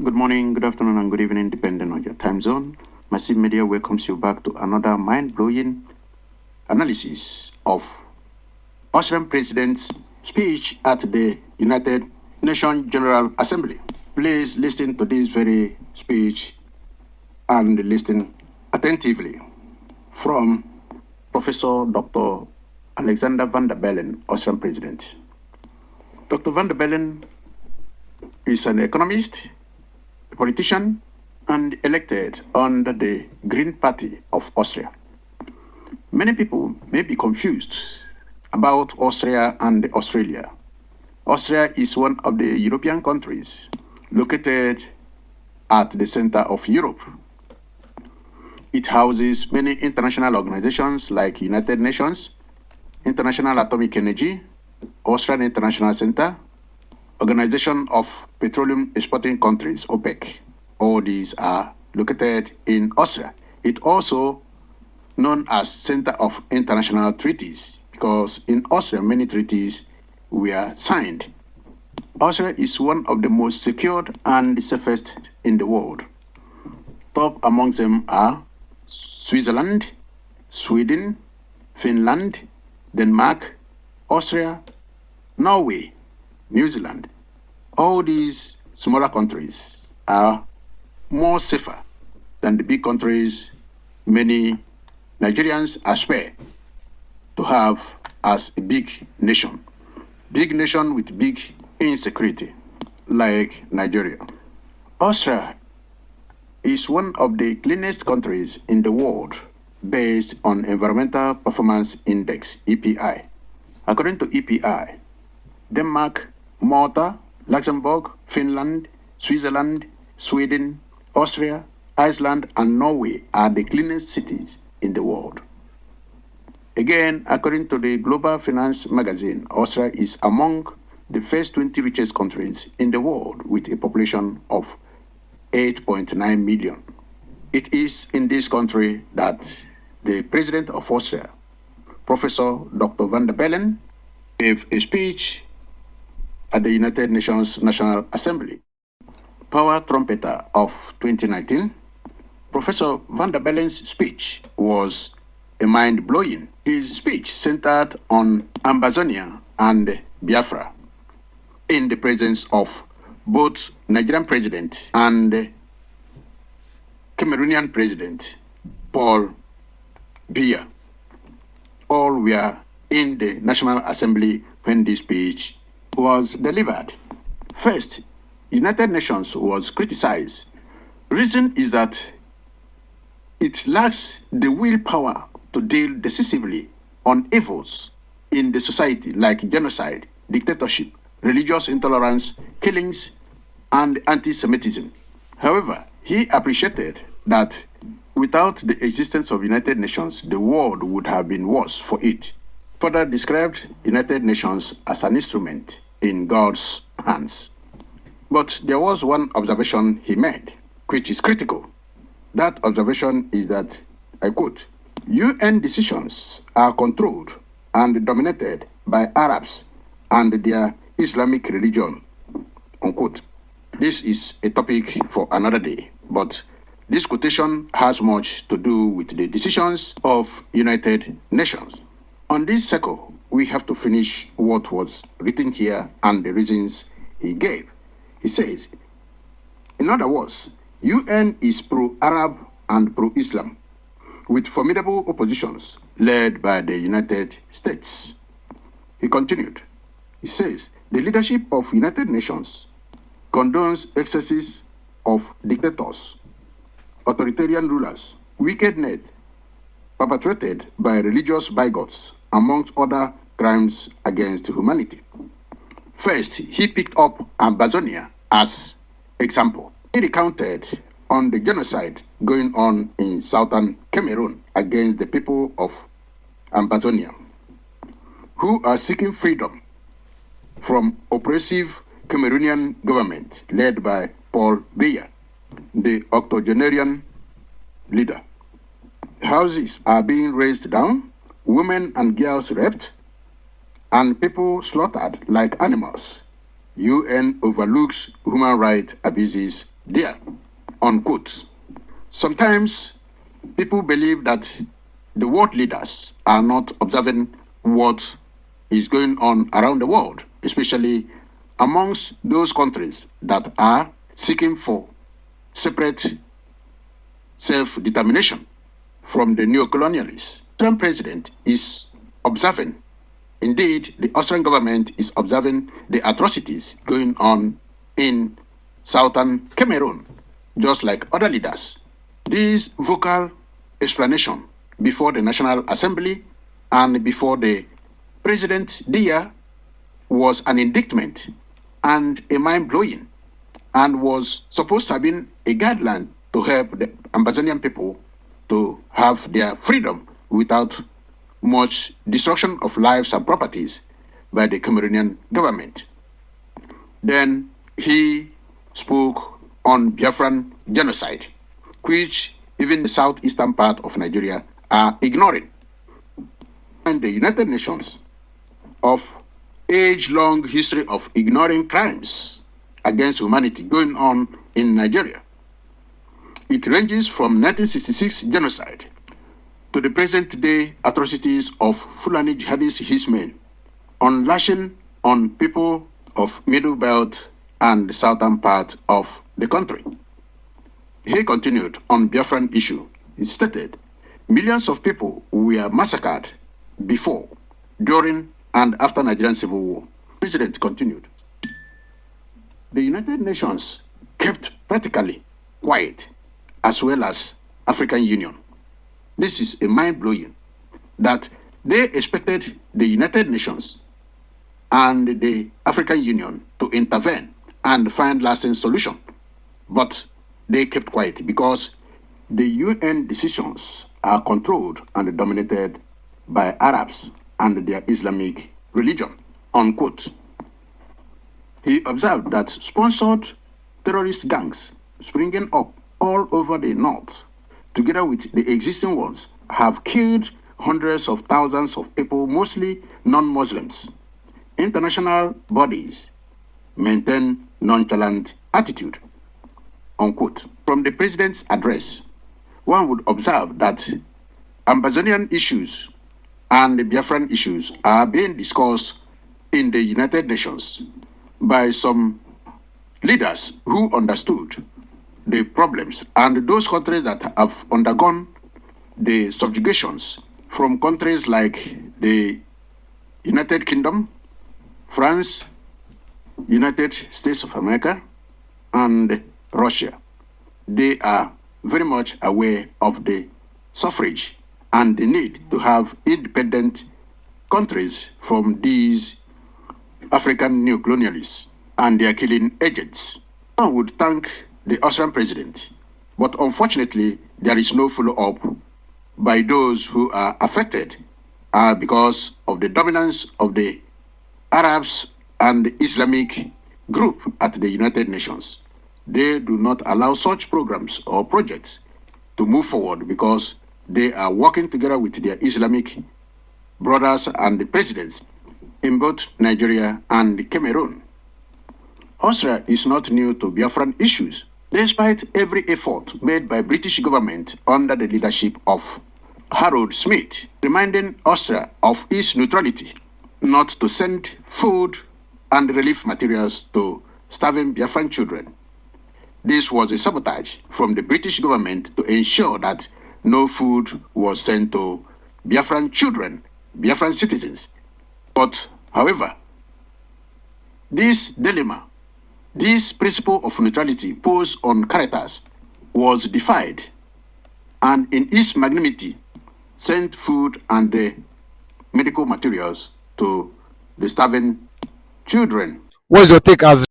Good morning, good afternoon, and good evening, depending on your time zone. Massive Media welcomes you back to another mind-blowing analysis of Austrian President's speech at the United Nations General Assembly. Please listen to this very speech and listen attentively from Professor Dr. Alexander van der Bellen, Austrian President. Dr. van der Bellen is an economist, a politician, and elected under the Green Party of Austria. Many people may be confused about Austria and Australia. Austria is one of the European countries located at the center of Europe. It houses many international organizations like United Nations, International Atomic Energy, Austrian International Center, Organization of Petroleum Exporting Countries, OPEC. All these are located in Austria. It also known as Center of International Treaties because in Austria many treaties were signed. Austria is one of the most secured and safest in the world. Top among them are Switzerland, Sweden, Finland, Denmark, Austria, Norway, New Zealand. All these smaller countries are more safer than the big countries many Nigerians aspire to have as a big nation with big insecurity like Nigeria. Austria is one of the cleanest countries in the world based on Environmental Performance Index, EPI. According to EPI, Denmark, Malta, Luxembourg, Finland, Switzerland, Sweden, Austria, Iceland, and Norway are the cleanest cities in the world. Again, according to the Global Finance magazine, Austria is among the first 20 richest countries in the world with a population of 8.9 million. It is in this country that the President of Austria, Professor Dr. van der Bellen, gave a speech at the United Nations National Assembly. Power trumpeter of 2019, Professor van der Bellen's speech was a mind-blowing. His speech centered on Ambazonia and BiAFRA in the presence of both Nigerian President and Cameroonian President Paul Biya. All were in the National Assembly when this speech was delivered. First, United Nations was criticized. Reason is that it lacks the willpower to deal decisively on evils in the society like genocide, dictatorship, religious intolerance, killings, and anti-Semitism. However, he appreciated that without the existence of United Nations, the world would have been worse for it. Further described United Nations as an instrument in God's hands. But there was one observation he made, which is critical. That observation is that, I quote, UN decisions are controlled and dominated by Arabs and their Islamic religion, unquote. This is a topic for another day, but this quotation has much to do with the decisions of United Nations. On this circle, we have to finish what was written here and the reasons he gave. He says, in other words, UN is pro-Arab and pro-Islam, with formidable oppositions led by the United States. He continued, he says, the leadership of United Nations condones excesses of dictators, authoritarian rulers, wickedness perpetrated by religious bigots, amongst other crimes against humanity. First, he picked up Ambazonia as example. He recounted on the genocide going on in southern Cameroon against the people of Ambazonia, who are seeking freedom from oppressive Cameroonian government led by Paul Biya, the octogenarian leader. Houses are being razed down, women and girls raped, and people slaughtered like animals. UN overlooks human rights abuses there, unquote. Sometimes people believe that the world leaders are not observing what is going on around the world, especially amongst those countries that are seeking for separate self-determination from the neo-colonialists. The Austrian president is observing, indeed, the Austrian government is observing the atrocities going on in southern Cameroon, just like other leaders. This vocal explanation before the National Assembly and before the President Dia was an indictment and a mind-blowing, and was supposed to have been a guideline to help the Ambazonian people to have their freedom without much destruction of lives and properties by the Cameroonian government. Then he spoke on Biafran genocide, which even the southeastern part of Nigeria are ignoring. And the United Nations of age-long history of ignoring crimes against humanity going on in Nigeria. It ranges from 1966 genocide to the present-day atrocities of Fulani jihadist hitmen, unlashing on people of Middle Belt and the southern part of the country. He continued on Biafran issue. He stated, millions of people were massacred before, during, and after Nigerian Civil War. The President continued. The United Nations kept practically quiet, as well as African Union. This is a mind-blowing that they expected the United Nations and the African Union to intervene and find lasting solution. But they kept quiet because the UN decisions are controlled and dominated by Arabs and their Islamic religion, unquote. He observed that sponsored terrorist gangs springing up all over the north, together with the existing ones, have killed hundreds of thousands of people, mostly non-Muslims. International bodies maintain nonchalant attitude, unquote. From the president's address, one would observe that Ambazonian issues and the Biafran issues are being discussed in the United Nations by some leaders who understood the problems, and those countries that have undergone the subjugations from countries like the United Kingdom, France, United States of America, and Russia. They are very much aware of the suffrage and the need to have independent countries from these African neo-colonialists and their killing agents. I would thank the Austrian president, but unfortunately, there is no follow-up by those who are affected because of the dominance of the Arabs and the Islamic group at the United Nations. They do not allow such programs or projects to move forward because they are working together with their Islamic brothers and the presidents in both Nigeria and Cameroon. Austria is not new to Biafran issues, despite every effort made by British government under the leadership of Harold Smith, reminding Austria of its neutrality, not to send food and relief materials to starving Biafran children. This was a sabotage from the British government to ensure that no food was sent to Biafran children, Biafran citizens. But, however, this dilemma, this principle of neutrality posed on Caritas was defied, and in its magnanimity sent food and medical materials to the starving children. What's your take as